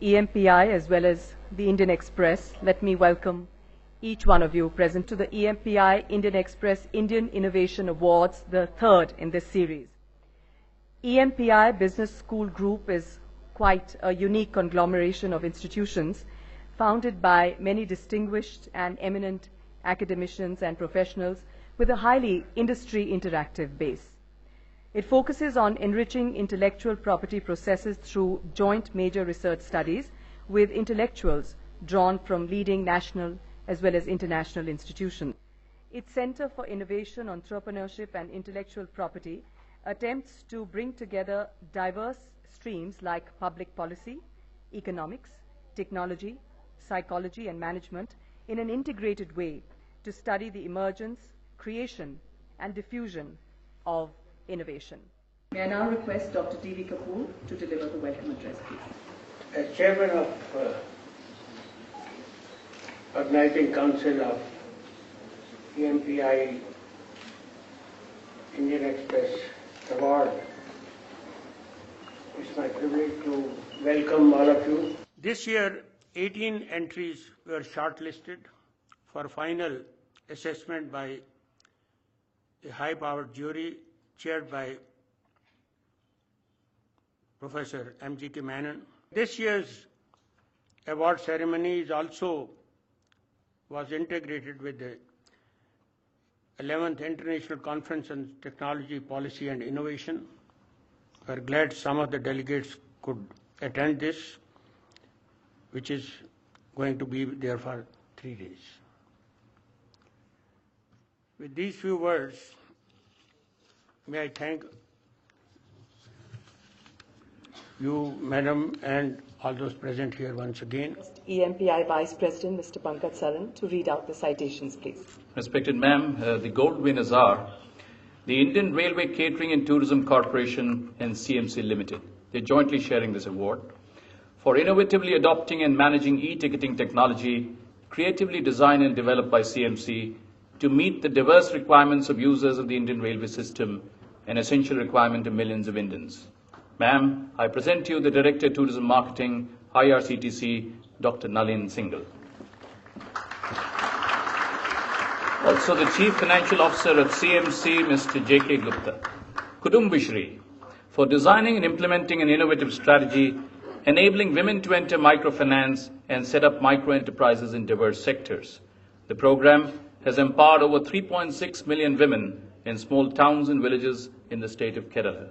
EMPI as well as the Indian Express, let me welcome each one of you present to the EMPI Indian Express Indian Innovation Awards, the third in this series. EMPI Business School Group is quite a unique conglomeration of institutions founded by many distinguished and eminent academicians and professionals with a highly industry interactive base. It focuses on enriching intellectual property processes through joint major research studies with intellectuals drawn from leading national as well as international institutions. Its Center for Innovation, Entrepreneurship and Intellectual Property attempts to bring together diverse streams like public policy, economics, technology, psychology and management in an integrated way to study the emergence, creation and diffusion of innovation. May I now request Dr. D.V. Kapoor to deliver the welcome address, please. As Chairman of Organizing Council of EMPI Indian Express Award, it's my privilege to welcome all of you. This year, 18 entries were shortlisted for final assessment by a high-powered jury chaired by Professor M.G.K. Menon. This year's award ceremony was integrated with the 11th International Conference on Technology, Policy and Innovation. We are glad some of the delegates could attend this, which is going to be there for 3 days. With these few words, may I thank you, Madam, and all those present here once again. EMPI Vice President, Mr. Pankaj Saran, to read out the citations, please. Respected Ma'am, the gold winners are the Indian Railway Catering and Tourism Corporation and CMC Limited. They're jointly sharing this award for innovatively adopting and managing e-ticketing technology, creatively designed and developed by CMC to meet the diverse requirements of users of the Indian railway system, an essential requirement of millions of Indians. Ma'am, I present to you the Director of Tourism Marketing, IRCTC, Dr. Nalin Singhal. Also the Chief Financial Officer of CMC, Mr. J.K. Gupta. Kudumbishri, for designing and implementing an innovative strategy, enabling women to enter microfinance and set up micro-enterprises in diverse sectors. The program has empowered over 3.6 million women in small towns and villages in the state of Kerala.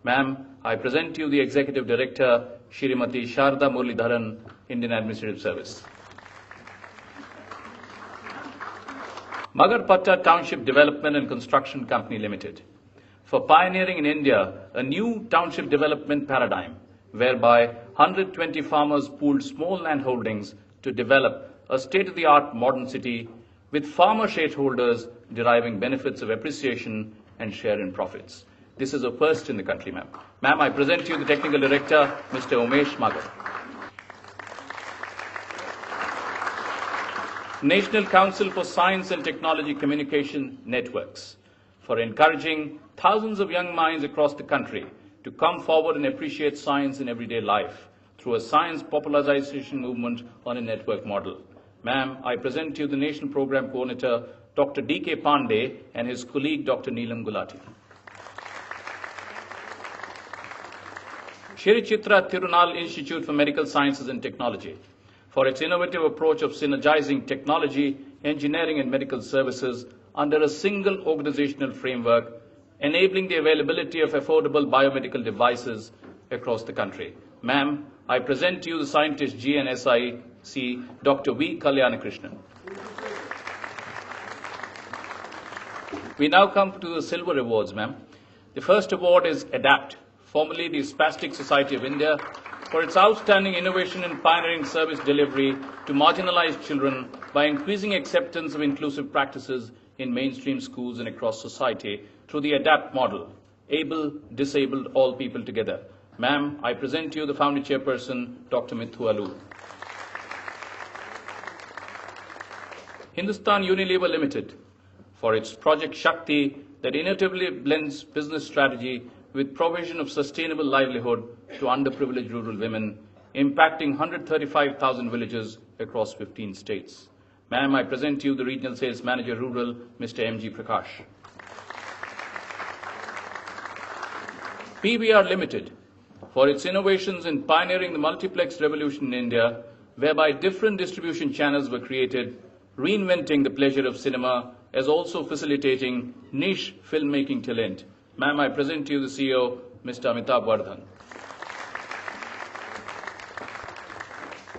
Ma'am, I present to you the Executive Director, Shrimati Sharda Muralidharan, Indian Administrative Service. Magarpatta Township Development and Construction Company Limited, for pioneering in India a new township development paradigm, whereby 120 farmers pooled small land holdings to develop a state-of-the-art modern city with farmer shareholders deriving benefits of appreciation and share in profits. This is a first in the country, ma'am. Ma'am, I present to you the Technical Director, Mr. Umesh Magar. National Council for Science and Technology Communication Networks, for encouraging thousands of young minds across the country to come forward and appreciate science in everyday life through a science popularization movement on a network model. Ma'am, I present to you the National Program Coordinator, Dr. D.K. Pandey, and his colleague, Dr. Neelam Gulati. Shri Chitra Tirunal Institute for Medical Sciences and Technology, for its innovative approach of synergizing technology, engineering and medical services under a single organizational framework, enabling the availability of affordable biomedical devices across the country. Ma'am, I present to you the scientist GNSIC, Dr. V. Kalyanakrishnan. We now come to the silver awards, ma'am. The first award is ADAPT, formerly the Spastic Society of India, for its outstanding innovation and pioneering service delivery to marginalized children by increasing acceptance of inclusive practices in mainstream schools and across society through the ADAPT model, able, disabled, all people together. Ma'am, I present to you the founder chairperson, Dr. Mithu Alu. Hindustan Unilever Limited, for its Project Shakti that innovatively blends business strategy with provision of sustainable livelihood to underprivileged rural women, impacting 135,000 villages across 15 states. Ma'am, I present to you the Regional Sales Manager Rural, Mr. M.G. Prakash. PVR Limited, for its innovations in pioneering the multiplex revolution in India, whereby different distribution channels were created, reinventing the pleasure of cinema, as also facilitating niche filmmaking talent. Ma'am, I present to you the CEO, Mr. Amitabh Vardhan.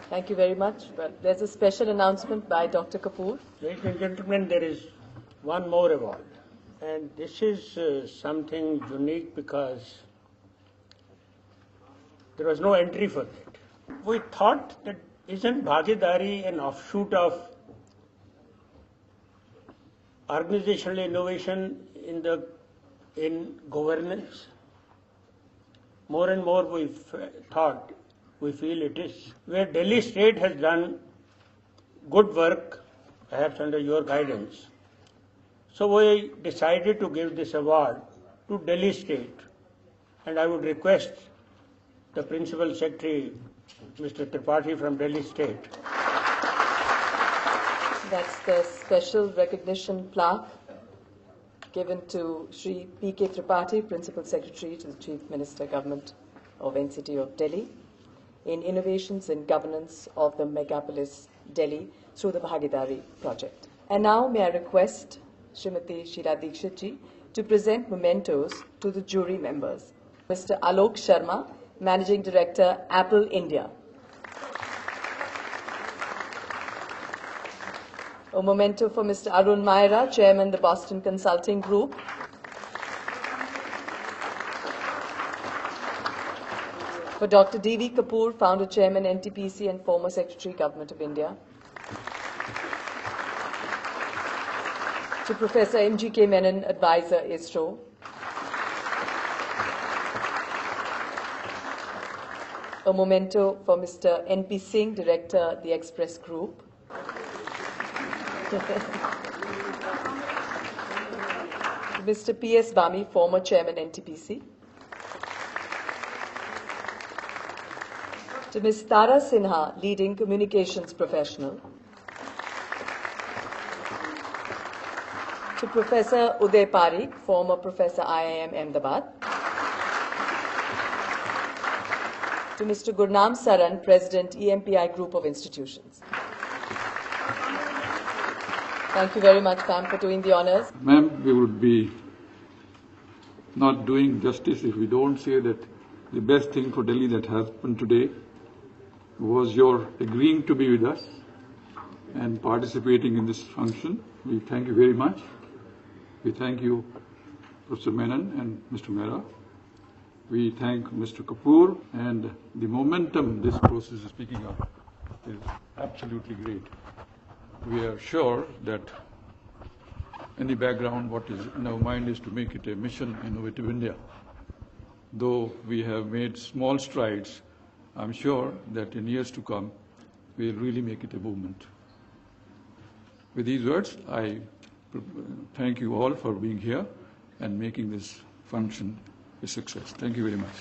Thank you very much. But there's a special announcement by Dr. Kapoor. Ladies and gentlemen, there is one more award. And this is something unique because there was no entry for that. We thought that isn't Bhagidari an offshoot of organizational innovation in governance? More and more we feel it is. Where Delhi State has done good work, perhaps under your guidance. So we decided to give this award to Delhi State. And I would request the Principal Secretary, Mr. Tripathi from Delhi State. That's the special recognition plaque given to Sri P.K. Tripathi, Principal Secretary to the Chief Minister Government of NCT of Delhi, in innovations in governance of the megapolis Delhi through the Bhagidari project. And now may I request Srimati Sheila Dikshit ji to present mementos to the jury members. Mr. Alok Sharma, Managing Director, Apple India. A memento for Mr. Arun Maira, Chairman, the Boston Consulting Group. For Dr. D.V. Kapoor, Founder, Chairman, NTPC and former Secretary, Government of India. To Professor M.G.K. Menon, Advisor, ISRO. A memento for Mr. N.P. Singh, Director, the Express Group. Mr. P.S. Bami, former Chairman, NTPC. To Ms. Tara Sinha, leading communications professional. To Professor Uday Parikh, former Professor IIM Ahmedabad. To Mr. Gurnam Saran, President, EMPI Group of Institutions. Thank you very much, ma'am, for doing the honors. Ma'am, we would be not doing justice if we don't say that the best thing for Delhi that happened today was your agreeing to be with us and participating in this function. We thank you very much. We thank you, Professor Menon and Mr. Mehra. We thank Mr. Kapoor, and the momentum this process is picking up is absolutely great. We are sure that any background, what is in our mind is to make it a mission innovative India. Though we have made small strides, I'm sure that in years to come, we'll really make it a movement. With these words, I thank you all for being here and making this function a success. Thank you very much.